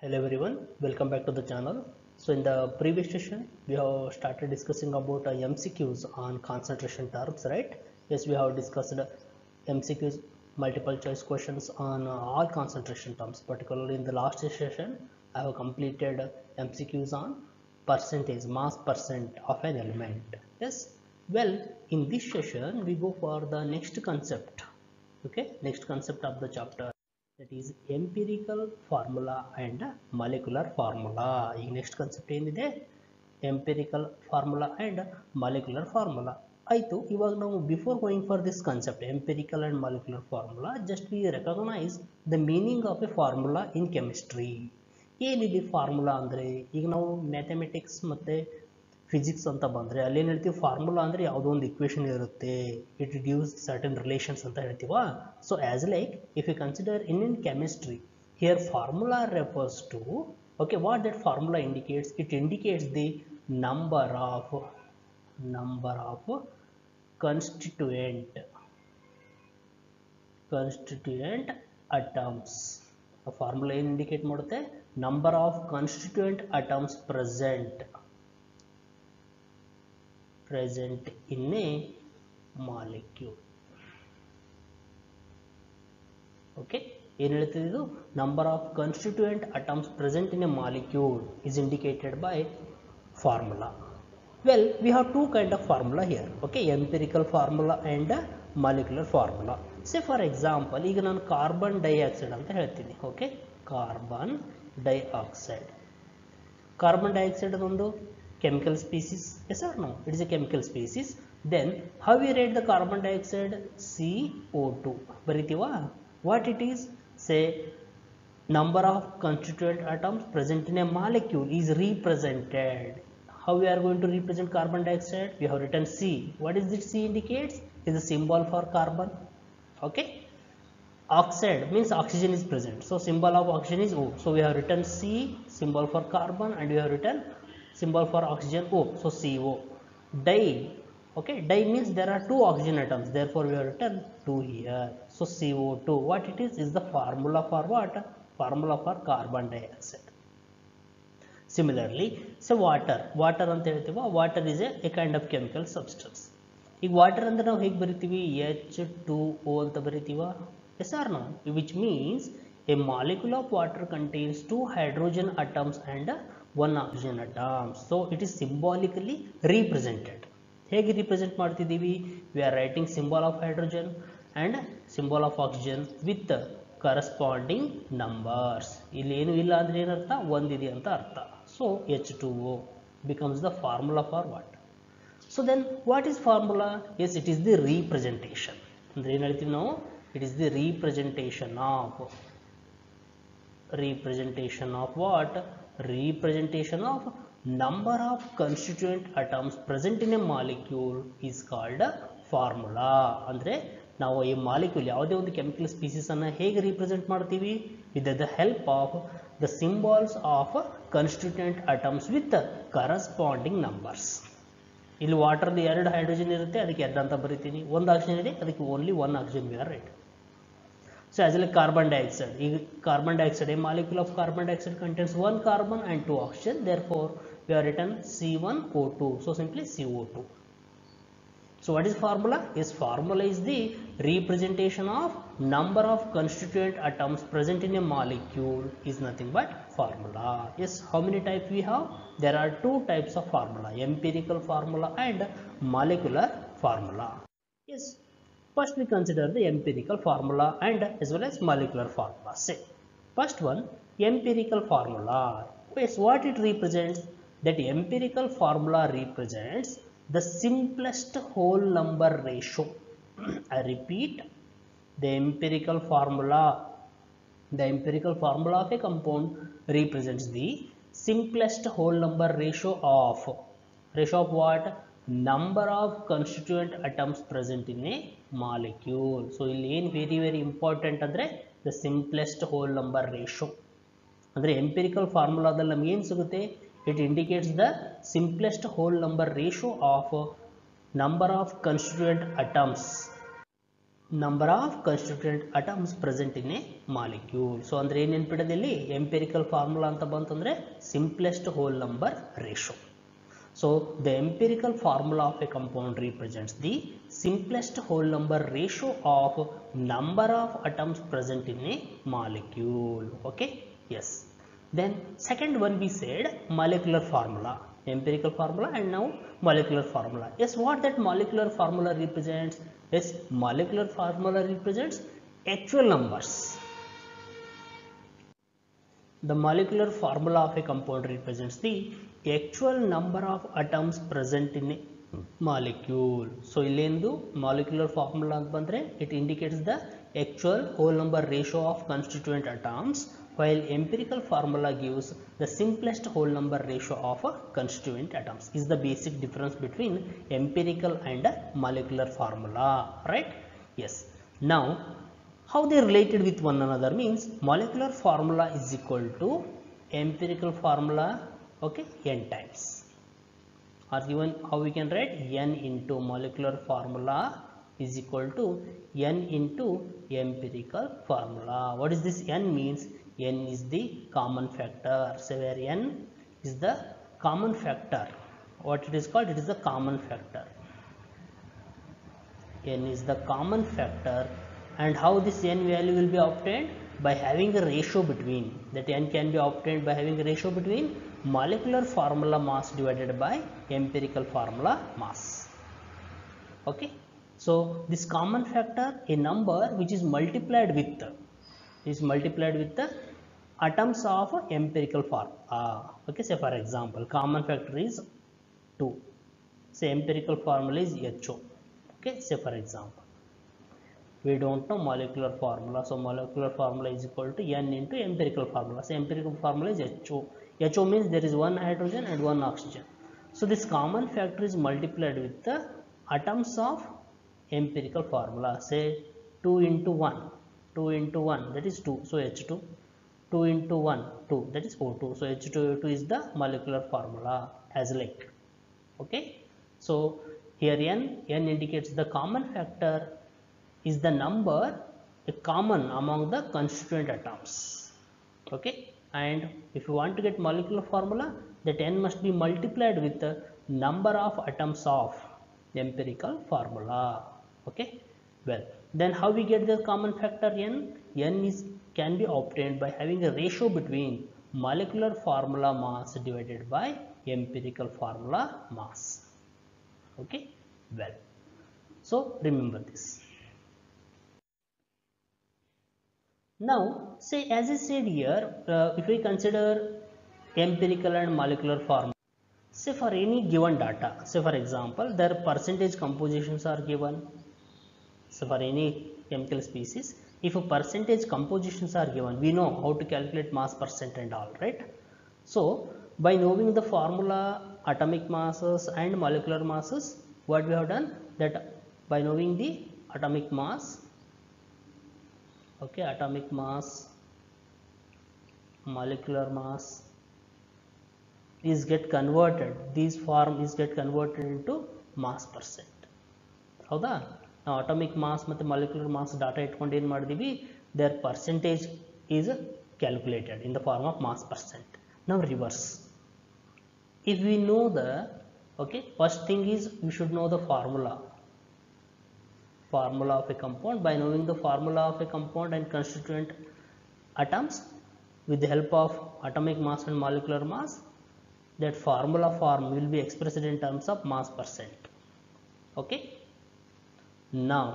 Hello everyone, welcome back to the channel. So in the previous session we have started discussing about MCQs on concentration terms, right? Yes, we have discussed MCQs, multiple choice questions on all concentration terms. Particularly in the last session I have completed MCQs on percentage, mass percent of an element. Yes, well, in this session we go for the next concept. Okay, next concept of the chapter, that is empirical formula and molecular formula. ಈ next concept ಏನಿದೆ, empirical formula and molecular formula. ಆಯಿತು, ಇವಾಗ ನಾವು before going for this concept empirical and molecular formula, just we recognize the meaning of a formula in chemistry. ಏನಿದೆ formula ಅಂದರೆ, ಈಗ ನಾವು mathematics ಮತ್ತು ಫಿಸಿಕ್ಸ್ ಅಂತ ಬಂದರೆ ಅಲ್ಲಿ ಏನು ಹೇಳ್ತೀವಿ, ಫಾರ್ಮುಲಾ ಅಂದರೆ ಯಾವುದೋ ಒಂದು ಇಕ್ವೇಷನ್ ಇರುತ್ತೆ, ಇಟ್ ಗಿವ್ಸ್ ಸರ್ಟನ್ ರಿಲೇಷನ್ಸ್ ಅಂತ ಹೇಳ್ತೀವ. So as like if you consider in chemistry, here formula refers to, okay, what that formula indicates, it indicates the number of constituent atoms. A formula indicate ಮಾಡುತ್ತೆ number of constituent atoms present in a molecule. Okay, ಏನು ಹೇಳ್ತಿದೆ ಇದು, number of constituent atoms present in a molecule is indicated by formula. Well, we have two kind of formula here, okay, empirical formula and molecular formula. Say for example, ಈಗ ನಾನು carbon dioxide ಅಂತ ಹೇಳ್ತೀನಿ. Okay, carbon dioxide ಅದೊಂದು chemical species, yes or no, it is a chemical species. Then how we write the carbon dioxide? CO2 ಬರಿತೀವಾ? What it is? Say number of constituent atoms present in a molecule is represented. How we are going to represent carbon dioxide? We have written C. What is this C indicates? Is a symbol for carbon. Okay, oxide means oxygen is present, so symbol of oxygen is O. So we have written C, symbol for carbon, and we have written symbol for oxygen O, so CO. Di, okay, di means there are two oxygen atoms, therefore we have written 2 here, so CO2. What it is the formula for what? Formula for carbon dioxide. Similarly, so water ಅಂತ ಹೇಳ್ತೀವಿ. Water is a kind of chemical substance. ಈಗ water ಅಂದ್ರೆ ನಾವು ಹೇಗೆ ಬರಿತೀವಿ, H2O ಅಂತ ಬರಿತೀವ, yes or no, which means a molecule of water contains 2 hydrogen atoms and 1 oxygen atom. So it is symbolically represented. ಹೇಗೆ represent ಮಾಡ್ತಿದ್ದೀವಿ? We are writing symbol of hydrogen and symbol of oxygen with corresponding numbers. ಇಲ್ಲಿ ಏನು ಇಲ್ಲ ಅಂದ್ರೆ ಏನರ್ಥ, ಒಂದಿದೆ ಅಂತ ಅರ್ಥ. So H2O becomes the formula for what? So then what is formula? Yes, it is the representation. ಅಂದ್ರೆ ಏನು ಹೇಳ್ತೀವಿ ನಾವು? It is the representation of what? Representation of number of constituent atoms present in a molecule is called formula. ಅಂದ್ರೆ ನಾವು ಈ molecule ಯಾವುದೇ ಒಂದು chemical species ಅನ್ನು ಹೇಗೆ ರಿಪ್ರೆಸೆಂಟ್ ಮಾಡ್ತೀವಿ? With the help of the symbols of constituent atoms with corresponding numbers. ಇಲ್ಲಿ ವಾಟರ್ದು 2 hydrogen ಇರುತ್ತೆ, ಅದಕ್ಕೆ 2 ಅಂತ ಬರಿತೀನಿ. 1 ಆಕ್ಸಿಜನ್ ಇದೆ, ಅದಕ್ಕೆ only 1 oxygen we are right. So as like carbon dioxide, carbon dioxide, a molecule of carbon dioxide contains 1 carbon and 2 oxygen, therefore we have written C1O2, so simply CO2. So what is formula? Yes, formula is the representation of number of constituent atoms present in a molecule is nothing but formula. Yes, how many types we have? There are 2 types of formula, empirical formula and molecular formula. Yes, first we consider the empirical formula and as well as molecular formula. Say first one, empirical formula. Yes, what it represents? That empirical formula represents the simplest whole number ratio. I repeat, the empirical formula of a compound represents the simplest whole number ratio of what? Number of constituent atoms present in a molecule. So ಇಲ್ಲಿ ಏನು very important ಅಂದ್ರೆ the simplest whole number ratio. ಅಂದ್ರೆ empirical formulaದಲ್ಲಿ ನಮಗೆ ಏನು ಸಿಗುತ್ತೆ? It indicates the simplest whole number ratio of number of constituent atoms number of constituent atoms present in a molecule. So ಅಂದ್ರೆ ಏನು ನೆನಪಿಡೋದು ಇಲ್ಲಿ empirical formula ಅಂತ ಬಂತಂದ್ರೆ simplest whole number ratio. So the empirical formula of a compound represents the simplest whole number ratio of number of atoms present in a molecule. Okay, yes. Then second one we said molecular formula, empirical formula and now molecular formula. Yes, what that molecular formula represents? Yes, molecular formula represents actual numbers. The molecular formula of a compound represents the actual number of atoms present in a molecule. So illendu molecular formula anta bandre it indicates the actual whole number ratio of constituent atoms, while empirical formula gives the simplest whole number ratio of constituent atoms. Is the basic difference between empirical and molecular formula, right? Yes. Now how they related with one another means molecular formula is equal to empirical formula, okay, n times, or even how we can write n into molecular formula is equal to n into empirical formula. What is this n means? N is the common factor. So where n is the common factor, what it is called? It is the common factor. N is the common factor. And how this n value will be obtained? By having a ratio between, that n can be obtained by having a ratio between molecular formula mass divided by empirical formula mass. Okay, so this common factor, a number which is multiplied with the atoms of empirical formula. Okay, say for example common factor is 2, say empirical formula is HO. Okay, say for example we don't know molecular formula, so molecular formula is equal to n into empirical formula. So empirical formula is HO. HO means there is one hydrogen and one oxygen. So this common factor is multiplied with the atoms of empirical formula. Say 2 into 1, 2 into 1 that is 2, so H2. 2 into 1, 2 that is O2. So H2O2 is the molecular formula as like. Okay, so here n indicates the common factor is the number common among the constituent atoms. Okay, and if you want to get molecular formula, that n must be multiplied with the number of atoms of empirical formula. Okay, well then how we get the common factor n? N can be obtained by having a ratio between molecular formula mass divided by empirical formula mass. Okay, well, so remember this. Now say as I said here, if we consider empirical and molecular formula, say for any given data, say for example their percentage compositions are given. So for any chemical species, if a percentage compositions are given, we know how to calculate mass percent and all, right? So by knowing the formula atomic masses and molecular masses, what we have done, that by knowing the atomic mass, okay, atomic mass, molecular mass is get converted, these form is get converted into mass percent. ಹೌದಾ? ನಾವು atomic mass ಮತ್ತು molecular mass data ಇಟ್ಕೊಂಡು ಏನು ಮಾಡಿದೀವಿ, their percentage is calculated in the form of mass percent. Now reverse, if we know the, okay, first thing is we should know the formula of a compound. By knowing the formula of a compound and constituent atoms with the help of atomic mass and molecular mass, that formula form will be expressed in terms of mass percent. Okay, now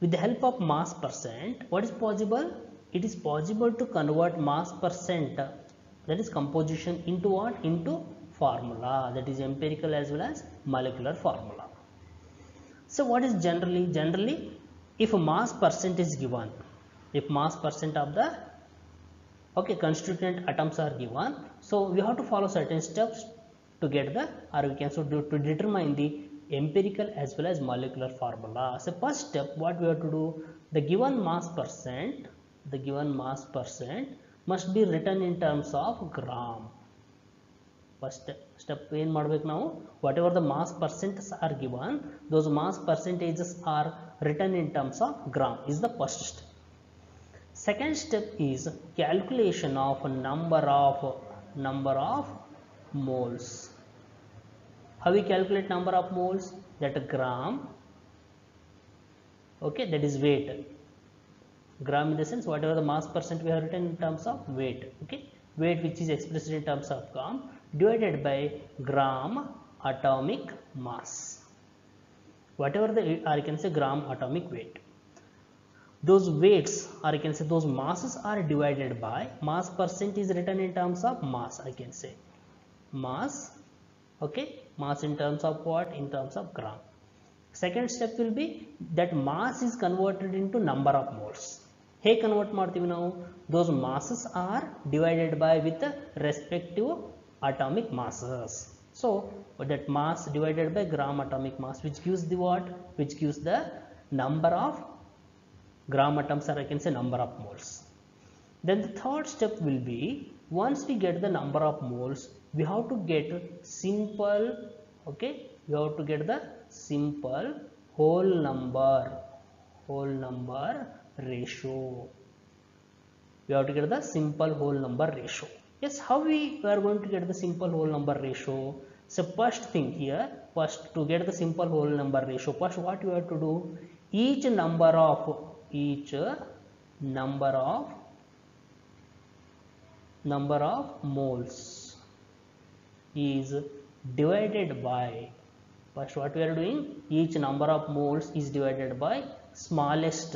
with the help of mass percent, what is possible? It is possible to convert mass percent, that is composition, into what? Into formula, that is empirical as well as molecular formula. So what is generally if a mass percent is given, if mass percent of the, okay, constituent atoms are given, so we have to follow certain steps to get the, or we can so do to determine the empirical as well as molecular formula. So first step, what we have to do, the given mass percent must be written in terms of gram. First step ಏನು ಮಾಡಬೇಕು ನಾವು, whatever the mass percentages are given, those mass percentages are written in terms of gram is the first step. Second step is calculation of number of moles. How we calculate number of moles? That gram, okay, that is weight. Gram in the sense whatever the mass percent we have written in terms of weight, okay, weight which is expressed in terms of gram divided by gram atomic mass, whatever the, or you can say gram atomic weight. Those weights, or you can say those masses are divided by mass percent is written in terms of mass, I can say mass, okay, mass in terms of what, in terms of gram. Second step will be that mass is converted into number of moles. Hey, convert ಮಾಡ್ತೀವಿ ನಾವು, those masses are divided by with the respective atomic masses. So that mass divided by gram atomic mass, which gives the what, which gives the number of gram atoms, or I can say number of moles. Then the third step will be, once we get the number of moles, we have to get simple, okay, we have to get the simple whole number ratio. We have to get the simple whole number ratio. Yes, how we are going to get the simple whole number ratio? So first thing here, first to get the simple whole number ratio, first what you have to do, each number of moles is divided by, first what we are doing, each number of moles is divided by smallest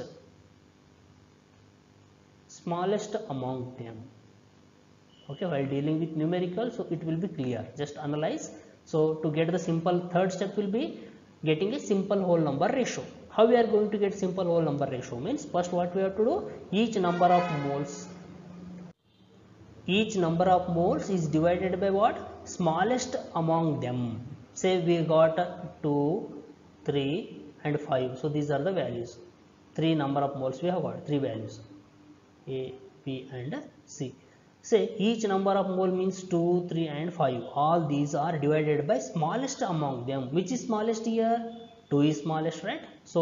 among them. Okay, while dealing with numerical, so it will be clear, just analyze. So to get the simple, third step will be getting a simple whole number ratio. How we are going to get simple whole number ratio means, first what we have to do, each number of moles is divided by what, smallest among them. Say we got 2, 3 and 5, so these are the values, 3 number of moles we have got, 3 values A, B and C. Say each number of mole means 2, 3 and 5, all these are divided by smallest among them. Which is smallest here? 2 is smallest, right? So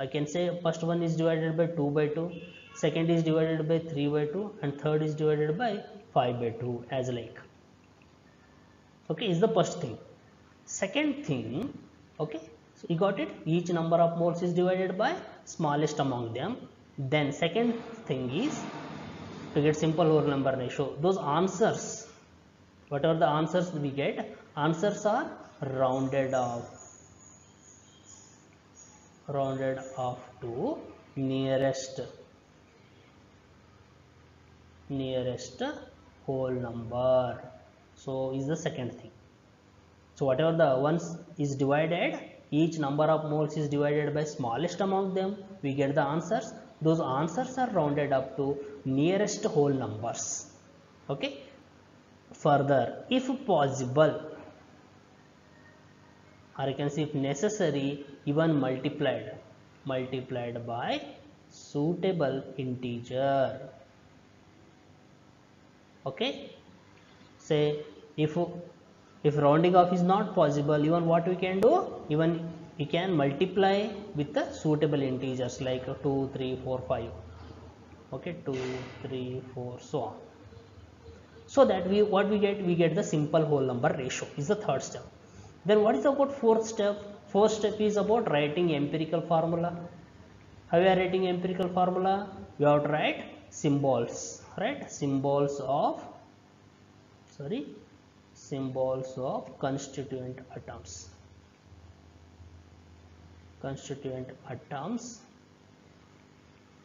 I can say first one is divided by 2 by 2, second is divided by 3 by 2 and third is divided by 5 by 2 as like. Okay, is the first thing. Second thing, okay, so you got it, each number of moles is divided by smallest among them. Then second thing is to get simple whole number ratio, those answers, whatever the answers we get, answers are rounded off to nearest whole number. So is the second thing. So whatever the ones is divided, each number of moles is divided by smallest among them, we get the answers. Those answers are rounded up to nearest whole numbers. Okay, further, if possible, or you can see if necessary, even multiplied by suitable integer. Okay, say if rounding off is not possible, even what we can do, even we can multiply with the suitable integers like 2, 3, 4, 5. Okay, 2, 3, 4, so on. So that what we get the simple whole number ratio is the third step. Then what is about fourth step? Fourth step is about writing empirical formula. How we are writing empirical formula? We have to write symbols, right? Symbols of constituent atoms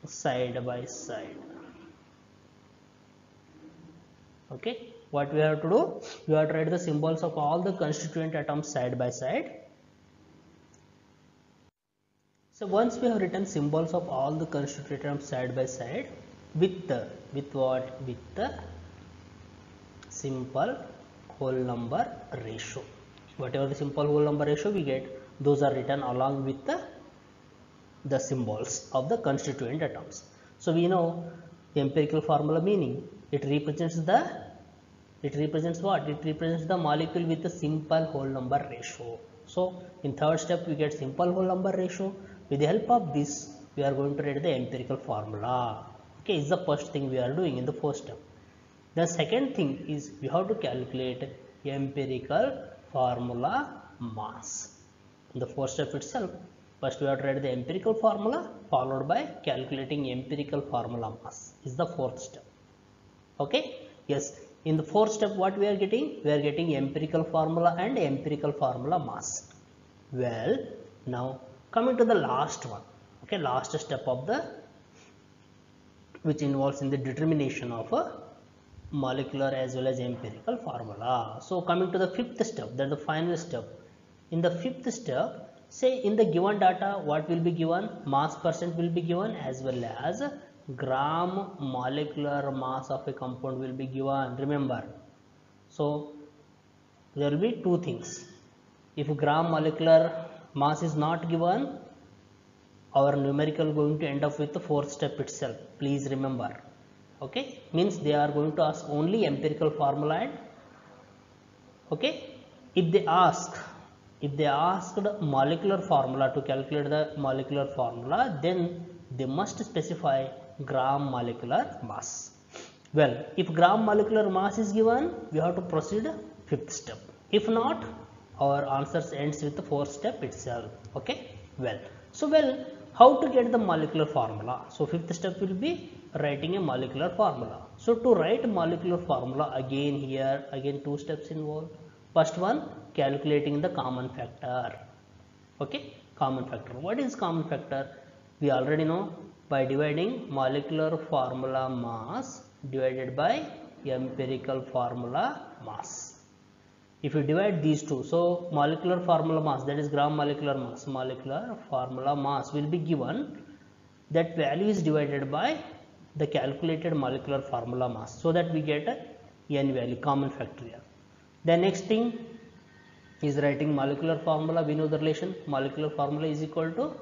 side by side. Okay, what we have to do, we have to write the symbols of all the constituent atoms side by side. So once we have written symbols of all the constituent atoms side by side with the simple whole number ratio, whatever the simple whole number ratio we get, those are written along with the symbols of the constituent atoms. So we know the empirical formula meaning, it represents It represents what? It represents the molecule with a simple whole number ratio. So in third step we get simple whole number ratio. With the help of this we are going to write the empirical formula. Okay, is the first thing we are doing in the first step. The second thing is we have to calculate empirical formula mass. In the first step itself, first we have to write the empirical formula followed by calculating empirical formula mass is the fourth step. Okay, yes, in the fourth step what we are getting? We are getting empirical formula and empirical formula mass. Well, now coming to the last one, okay, last step of the which involves in the determination of a molecular as well as empirical formula. So coming to the fifth step, that is the final step. In the fifth step, say in the given data what will be given? Mass percent will be given as well as gram molecular mass of a compound will be given. Remember, so there will be two things. If gram molecular mass is not given, our numerical going to end up with the fourth step itself. Please remember. Okay, means they are going to ask only empirical formula and okay, if they asked molecular formula to calculate the molecular formula, then they must specify gram molecular mass. Well, if gram molecular mass is given, we have to proceed fifth step. If not, our answers ends with the fourth step itself. Okay, well, so how to get the molecular formula? So fifth step will be writing a molecular formula. So to write molecular formula, again here two steps involved. First one, calculating the common factor. Okay, common factor. What is common factor? We already know, by dividing molecular formula mass divided by empirical formula mass. If you divide these two, so molecular formula mass, that is gram molecular formula mass will be given, that value is divided by the calculated molecular formula mass, so that we get a n value, common factorial. The next thing is writing molecular formula. We know the relation, molecular formula is equal to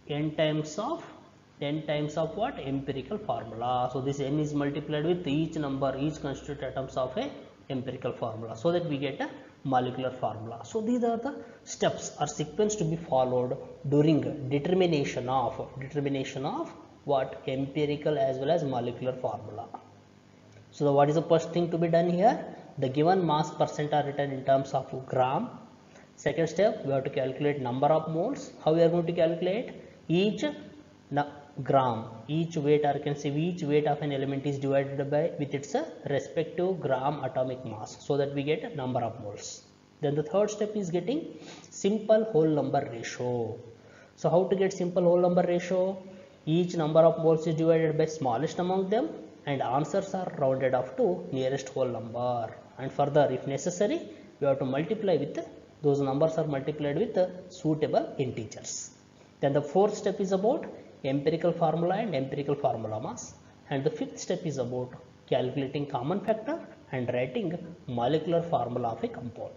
n times of what? Empirical formula. So this n is multiplied with each number, each constituent atoms of a empirical formula, so that we get a molecular formula. So these are the steps or sequence to be followed during determination of what? Empirical as well as molecular formula. So what is the first thing to be done here? The given mass percent are written in terms of gram. Second step, we have to calculate number of moles. How we are going to calculate? Each gram, each weight, or can say each weight of an element is divided by with its respective gram atomic mass, so that we get a number of moles. Then the third step is getting simple whole number ratio. So how to get simple whole number ratio? Each number of moles is divided by smallest among them, and answers are rounded off to nearest whole number. And further, if necessary, we have to multiply with those numbers are multiplied with suitable integers. Then the fourth step is about empirical formula and empirical formula mass, and the fifth step is about calculating common factor and writing molecular formula of a compound.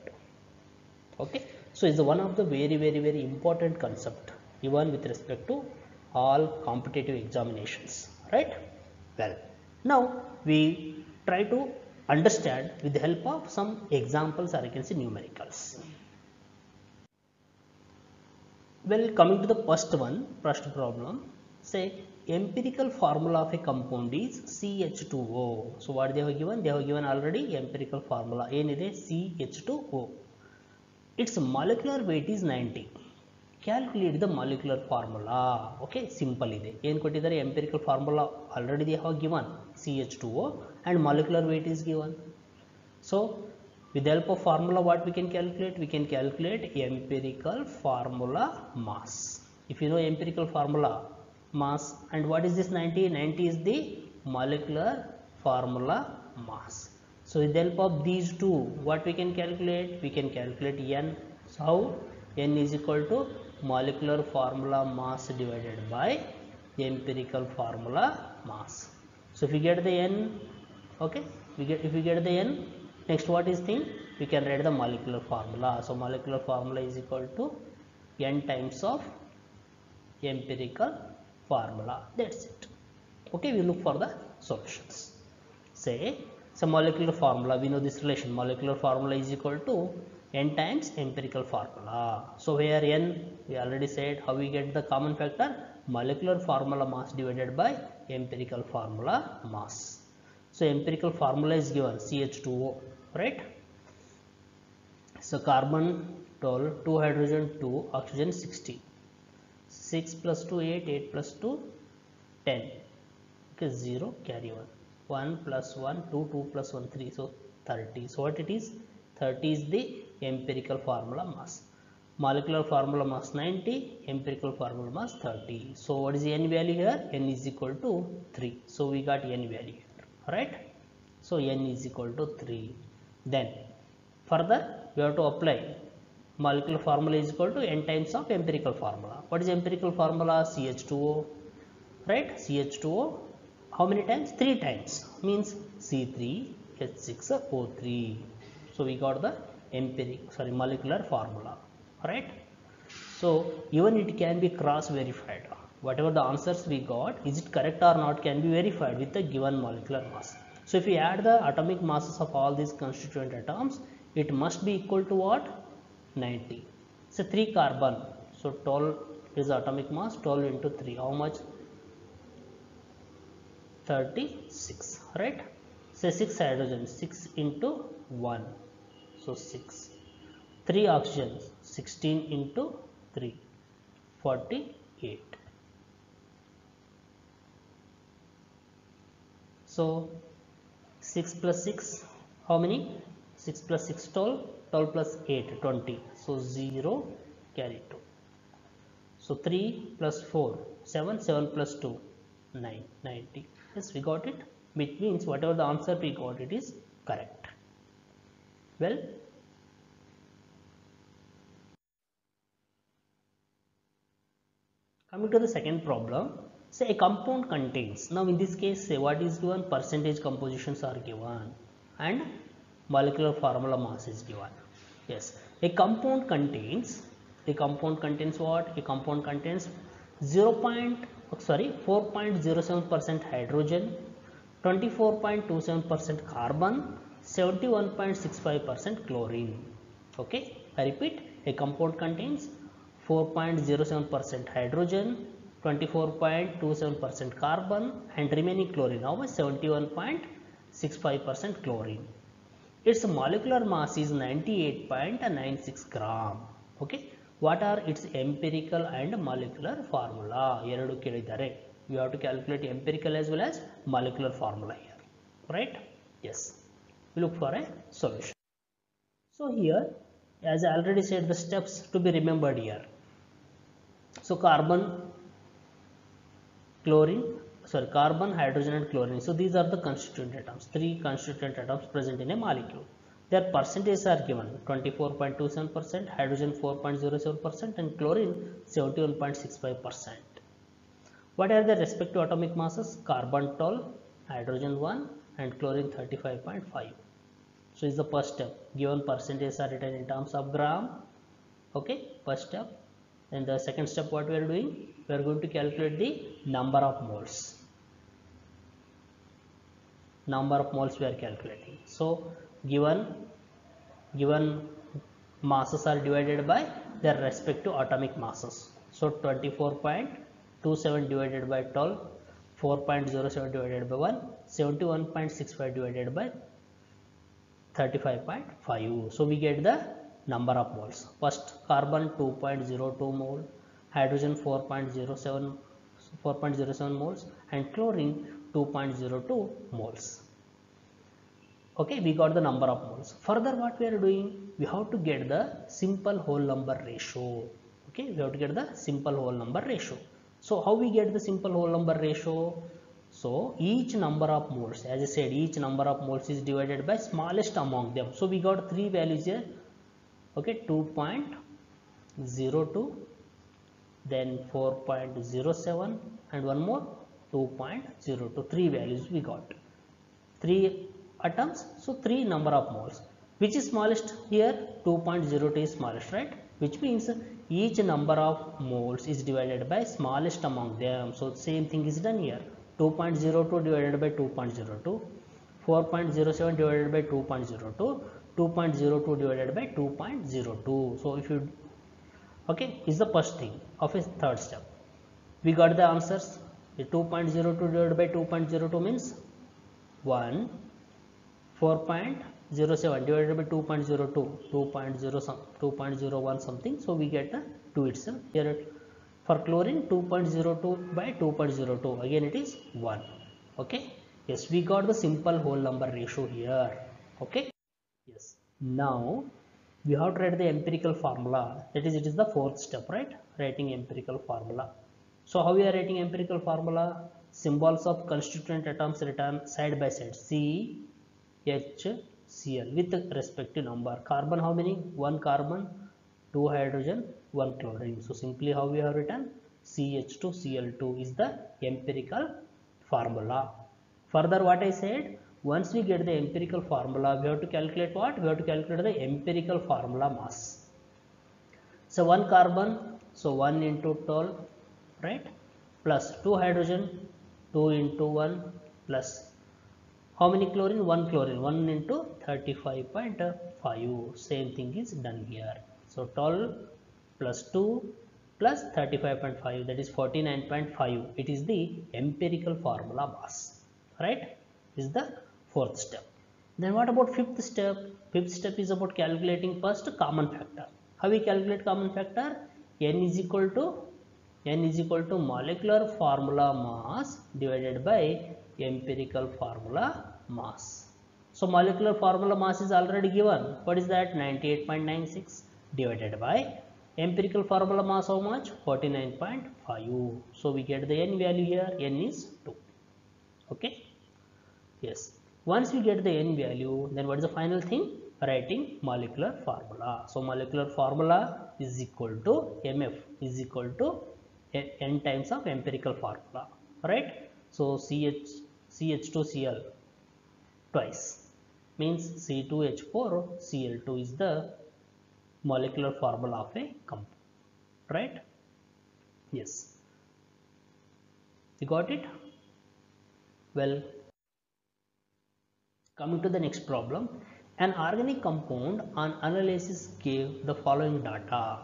Okay, so it's one of the very important concept even with respect to all competitive examinations, right? Well, now we try to understand with the help of some examples, or I can say numericals. Well, coming to the first problem, say empirical formula of a compound is CH2O. So what they have given? They have given already empirical formula. Enide CH2O. Its molecular weight is 90. Calculate the molecular formula. Okay, simple ide. ಏನು ಕೊಟ್ಟಿದ್ದಾರೆ? Empirical formula already they have given CH2O and molecular weight is given. So with the help of formula, what we can calculate? We can calculate empirical formula mass. If you know empirical formula mass, and what is this 90? 90 is the molecular formula mass. So with the help of these two, what we can calculate? We can calculate n. So how? N is equal to molecular formula mass divided by empirical formula mass. So if we get the n, okay, if we get the n, next what is thing? We can write the molecular formula. So molecular formula is equal to n times of empirical formula. That's it. Okay, we look for the solutions. Say So molecular formula, we know this relation, molecular formula is equal to n times empirical formula. So here n, we already said how we get the common factor, molecular formula mass divided by empirical formula mass. So empirical formula is given CH2O, right? So carbon 12, 2 hydrogen 2, oxygen 60. 6 plus 2 8, 8 plus 2 10. Okay, 0 carry 1. 1 plus 1 2, 2 plus 1 3, so 30. So what it is? 30 is the empirical formula mass. Molecular formula mass 90, empirical formula mass 30. So what is the n value here? N is equal to 3. So we got n value here, right? So n is equal to 3. Then further we have to apply molecular formula is equal to n times of empirical formula. What is empirical formula? CH2O, right? CH2O how many times? 3 times, means C3H6O3. So we got the molecular formula, right? So even it can be cross verified. Whatever the answers we got, is it correct or not, can be verified with the given molecular mass. So if we add the atomic masses of all these constituent atoms, it must be equal to what? 90. So 3 carbon, so 12 is atomic mass, 12 into 3, how much? 36, right? Say 6 hydrogen, 6 into 1, so 6. 3 oxygen, 16 into 3, 48. So 6 plus 6, how many? 6 plus 6, 12, 12 plus 8, 20. So 0, carry 2. So 3 plus 4, 7, 7 plus 2, 9, 90. Yes, we got it, which means whatever the answer we got, it is correct. Well, coming to the second problem, say a compound contains, now in this case say what is given, percentage compositions are given and molecular formula mass is given. Yes, a compound contains what? A compound contains 4.07% hydrogen, 24.27% carbon, 71.65% chlorine. Okay, I repeat, a compound contains 4.07% hydrogen, 24.27% carbon and remaining chlorine, how much? 71.65% chlorine. Its molecular mass is 98.96 gram. Okay, what are its empirical and molecular formula? We have to calculate empirical as well as molecular formula here, right? Yes, we look for a solution. So here, as I already said, the steps to be remembered here. So carbon, hydrogen and chlorine. So these are the constituent atoms, 3 constituent atoms present in a molecule. Their percentages are given, 24.27%, hydrogen 4.07% and chlorine 71.65%. What are the respective atomic masses? Carbon 12, hydrogen 1 and chlorine 35.5. So is the first step, given percentages are written in terms of gram. Okay, first step. And the second step, what we are doing? We are going to calculate the number of moles. Number of moles we are calculating. So given masses are divided by their respective atomic masses. So 24.27 divided by 12, 4.07 divided by 1, 71.65 divided by 35.5. So we get the number of moles. First, carbon 2.02 mole, hydrogen 4.07 moles and chlorine 2.02 moles. Okay, we got the number of moles. Further, what we are doing? We have to get the simple whole number ratio. Okay, we have to get the simple whole number ratio. So how we get the simple whole number ratio? So each number of moles, as I said, each number of moles is divided by smallest among them. So we got 3 values here. Okay, 2.02, then 4.07 and one more 2.02. 3 values we got. 3 atoms, so 3 number of moles. Which is smallest here? 2.02 is smallest, right? Which means each number of moles is divided by smallest among them. So same thing is done here. 2.02 divided by 2.02, 4.07 divided by 2.02, 2.02 divided by 2.02. So if you, okay, is the first thing of a third step. We got the answers. The 2.02 divided by 2.02 means 1. 4.07 divided by 2.02, 2.01 something. So we get the 2 itself. Here for chlorine 2.02 by 2.02, again it is 1. Okay. Yes, we got the simple whole number ratio here. Okay. Yes. Now we have to write the empirical formula. That is, it is the fourth step, right? Writing empirical formula. So how we are writing empirical formula? Symbols of constituent atoms written side by side. CHCl with respective number. Carbon how many? 1 carbon, 2 hydrogen, 1 chlorine. So simply how we have written? CH2Cl2 is the empirical formula. Further what I said, once we get the empirical formula, we have to calculate what? We have to calculate the empirical formula mass. So 1 carbon, so 1 into 12, right? Plus 2 hydrogen, 2 into 1, plus how many chlorine? 1 chlorine, 1 into 35.5. Same thing is done here. So 12 plus 2 plus 35.5, that is 49.5. It is the empirical formula mass, right? This is the fourth step. Then what about fifth step? Fifth step is about calculating first common factor. How we calculate common factor? N is equal to molecular formula mass divided by empirical formula mass. So molecular formula mass is already given. What is that? 98.96 divided by empirical formula mass how much? 49.5. So we get the N value here. N is 2. Okay. Yes. Once we get the N value, then what is the final thing? Writing molecular formula. So molecular formula is equal to MF is equal to N times of empirical formula, right? So CH2Cl twice means C2H4Cl2 is the molecular formula of a compound, right? Yes. You got it? Well, coming to the next problem, an organic compound on analysis gave the following data.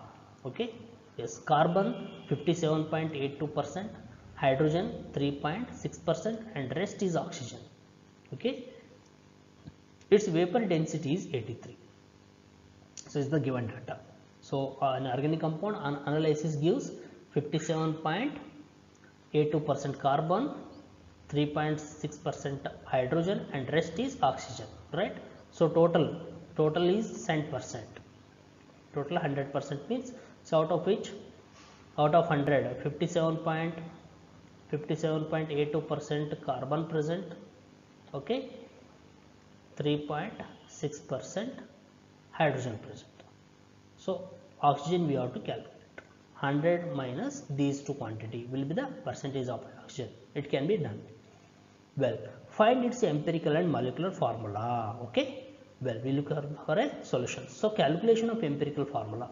Okay. Yes, carbon 57.82%, hydrogen 3.6%, and rest is oxygen. Okay. Its vapor density is 83. So is the given data. So an organic compound on analysis gives 57.82% carbon, 3.6% hydrogen, and rest is oxygen, right? So total is 100%. Total 100% means, so out of which, out of 100, 57.82% carbon present, okay, 3.6% hydrogen present. So oxygen we have to calculate. 100 minus these two quantity will be the percentage of oxygen. It can be done. Well, find its empirical and molecular formula. Okay. Well, we look for a solution. So calculation of empirical formula.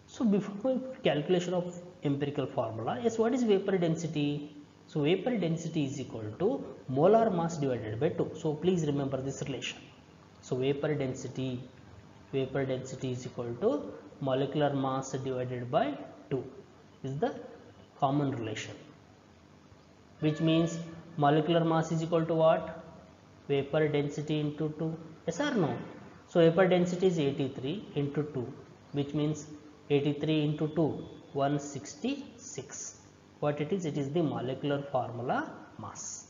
So before calculation of empirical formula, yes, what is vapor density? So vapor density is equal to molar mass divided by 2. So please remember this relation. So vapor density is equal to molecular mass divided by 2 is the common relation, which means molecular mass is equal to what? Vapor density into 2. Yes or no? So vapor density is 83 into 2, which means 83 into 2, 166. What it is? It is the molecular formula mass.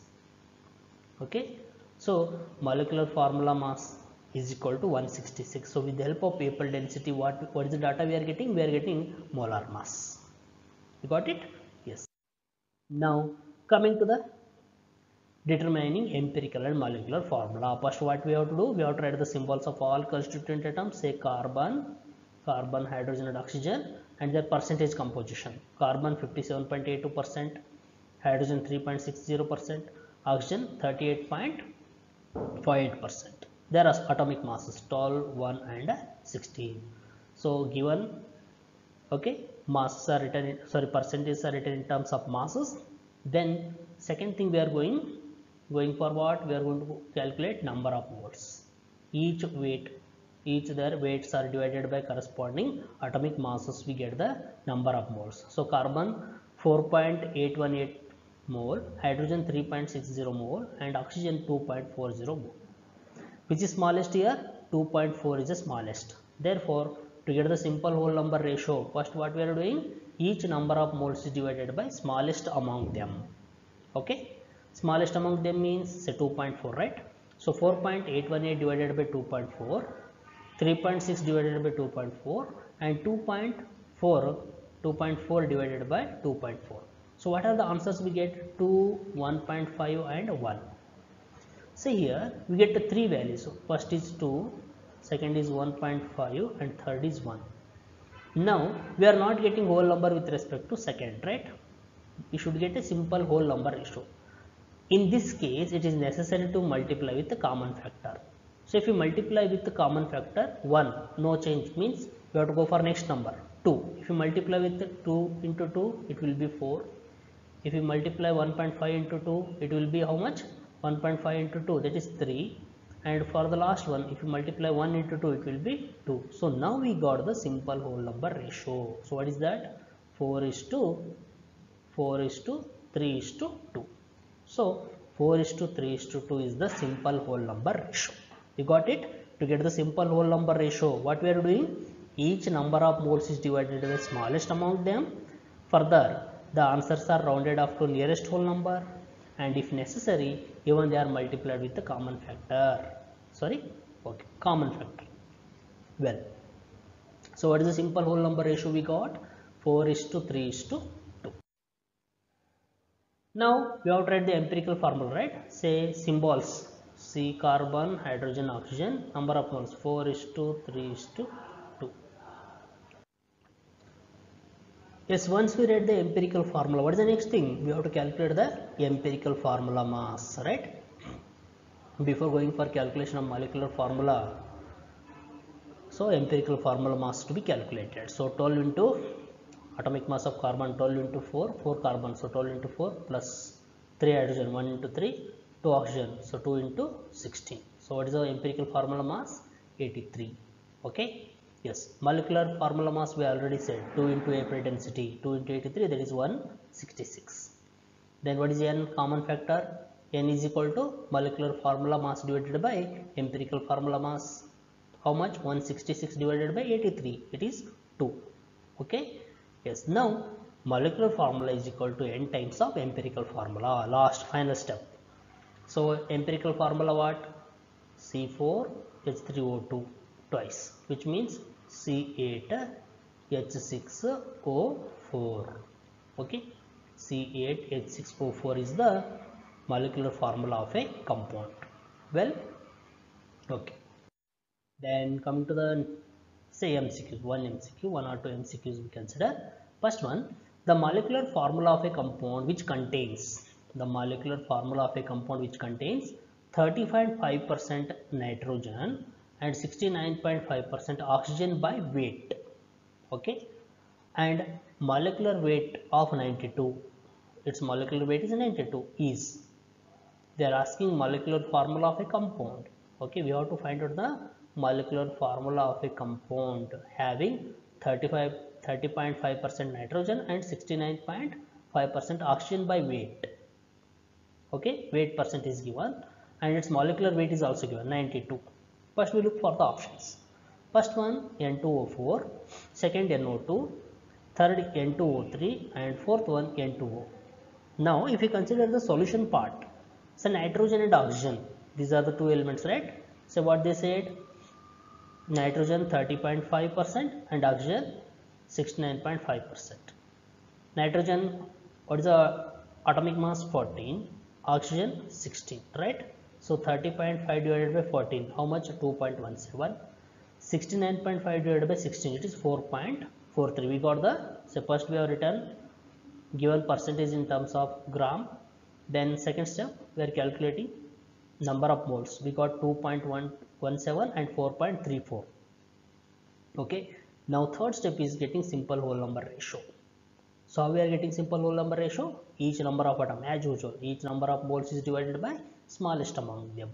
Okay. So molecular formula mass is equal to 166. So with the help of vapor density, what is the data we are getting? We are getting molar mass. You got it? Yes. Now coming to the determining empirical and molecular formula. First what we have to do? We have to write the symbols of all constituent atoms, say carbon, hydrogen and oxygen, and their percentage composition. Carbon 57.82%, hydrogen 3.60%, oxygen 38.58%. Their atomic masses 12, 1 and 16. So given, okay, masses are written, percentages are written in terms of masses. Then second thing we are going, Going for what? We are going to calculate number of moles. Each their weights are divided by corresponding atomic masses. We get the number of moles. So carbon 4.818 mole, hydrogen 3.60 mole, and oxygen 2.40 mole. Which is smallest here? 2.4 is the smallest. Therefore, to get the simple whole number ratio, first what we are doing? Each number of moles is divided by smallest among them. Okay, smallest among them means say 2.4, right? So 4.818 divided by 2.4, 3.6 divided by 2.4, and 2.4 divided by 2.4. So what are the answers we get? 2, 1.5 and 1. See here we get the three values. So first is 2, second is 1.5, and third is 1. Now we are not getting whole number with respect to second, right? We should get a simple whole number ratio. In this case, it is necessary to multiply with the common factor. So if you multiply with the common factor 1, no change, means you have to go for next number 2. If you multiply with 2 into 2, it will be 4. If you multiply 1.5 into 2, it will be how much? 1.5 into 2, that is 3. And for the last one, if you multiply 1 into 2, it will be 2. So now we got the simple whole number ratio. So what is that? 4 is to 3 is to 2. So 4 is to 3 is to 2 is the simple whole number ratio. You got it? To get the simple whole number ratio, what we are doing? Each number of moles is divided by the smallest among them. Further, the answers are rounded off to nearest whole number, and if necessary, even they are multiplied with the common factor. Common factor. Well, so what is the simple whole number ratio we got? 4 is to 3 is to 2. Now we have tried the empirical formula, right? Say symbols. C, carbon, hydrogen, oxygen, number of moles 4 is to 3 is to 2. Yes, once we read the empirical formula, what is the next thing? We have to calculate the empirical formula mass, right? Before going for calculation of molecular formula, so empirical formula mass to be calculated. So 12 into atomic mass of carbon, 12 into 4, 4 carbon, so 12 into 4 plus 3 hydrogen, 1 into 3, 2 oxygen, so 2 into 16. So what is the empirical formula mass? 83. Okay. Yes, molecular formula mass we already said, 2 into aperture density, 2 into 83, that is 166. Then what is n common factor? N is equal to molecular formula mass divided by empirical formula mass. How much? 166 divided by 83, it is 2. Okay. Yes, now molecular formula is equal to n times of empirical formula, last final step. So empirical formula what? C4H3O2 twice, which means C8H6O4. Okay, C8H6O4 is the molecular formula of a compound. Well, okay. Then coming to the say MCQs, one or two MCQs we consider. First one, the molecular formula of a compound which contains 30.5% nitrogen and 69.5% oxygen by weight. Okay, and molecular weight of 92. Its molecular weight is 92. Is they are asking molecular formula of a compound. Okay, we have to find out the molecular formula of a compound having 30.5% nitrogen and 69.5% oxygen by weight. Okay, weight percent is given and its molecular weight is also given 92. First we look for the options. First one N2O4, second NO2, third N2O3, and fourth one N2O. Now if you consider the solution part, so nitrogen and oxygen, these are the two elements, right? So what they said, nitrogen 30.5% and oxygen 69.5%. Nitrogen, what is the atomic mass? 14, oxygen 16, right? So 30.5 divided by 14, how much? 2.17. 69.5 divided by 16, it is 4.43. We got the, so first we have written given percentage in terms of gram. Then second step, we are calculating number of moles. We got 2.117 and 4.34. Okay. Now third step is getting simple whole number ratio. So how we are getting simple whole number ratio? Each number of atom, as usual, each number of moles is divided by smallest among them.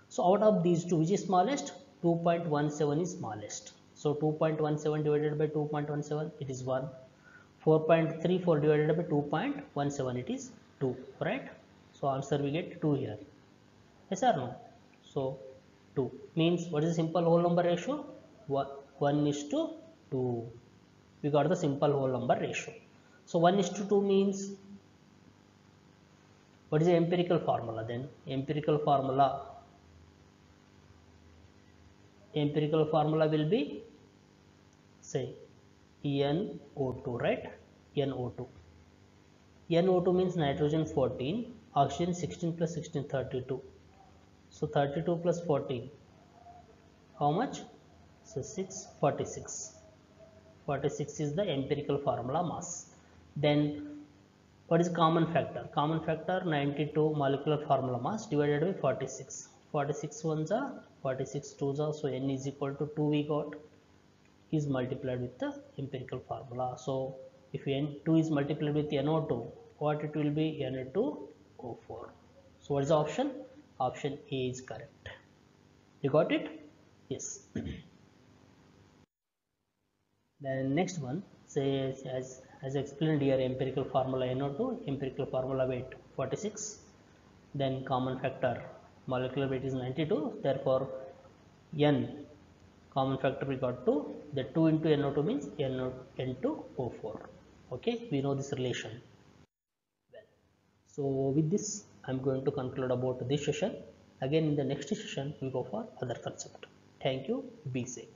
So out of these two, which is smallest? 2.17 is smallest. So 2.17 divided by 2.17, it is 1. 4.34 divided by 2.17, it is 2, right? So answer we get 2 here. Yes or no? So 2 means what is the simple whole number ratio? 1:2. We got the simple whole number ratio. So 1:2 means, what is the empirical formula then? Empirical formula will be, say, NO2, right? NO2. NO2 means nitrogen 14, oxygen 16 plus 16, 32. So 32 plus 14, how much? So 46. 46 is the empirical formula mass. Then what is common factor? Common factor 92 molecular formula mass divided by 46. 46 ones are 46 twos are, so N is equal to 2 we got, is multiplied with the empirical formula. So if N2 is multiplied with NO2, what it will be? Na2O4. So what is the option? Option A is correct. You got it? Yes. Then next one, say as explained here, empirical formula NO2, empirical formula weight 46, then common factor molecular weight is 92, therefore N common factor we got 2, the 2 into NO2 means N2O4. Okay, we know this relation well. So with this I am going to conclude about this session. Again in the next session we go for other concept. Thank you. Be safe.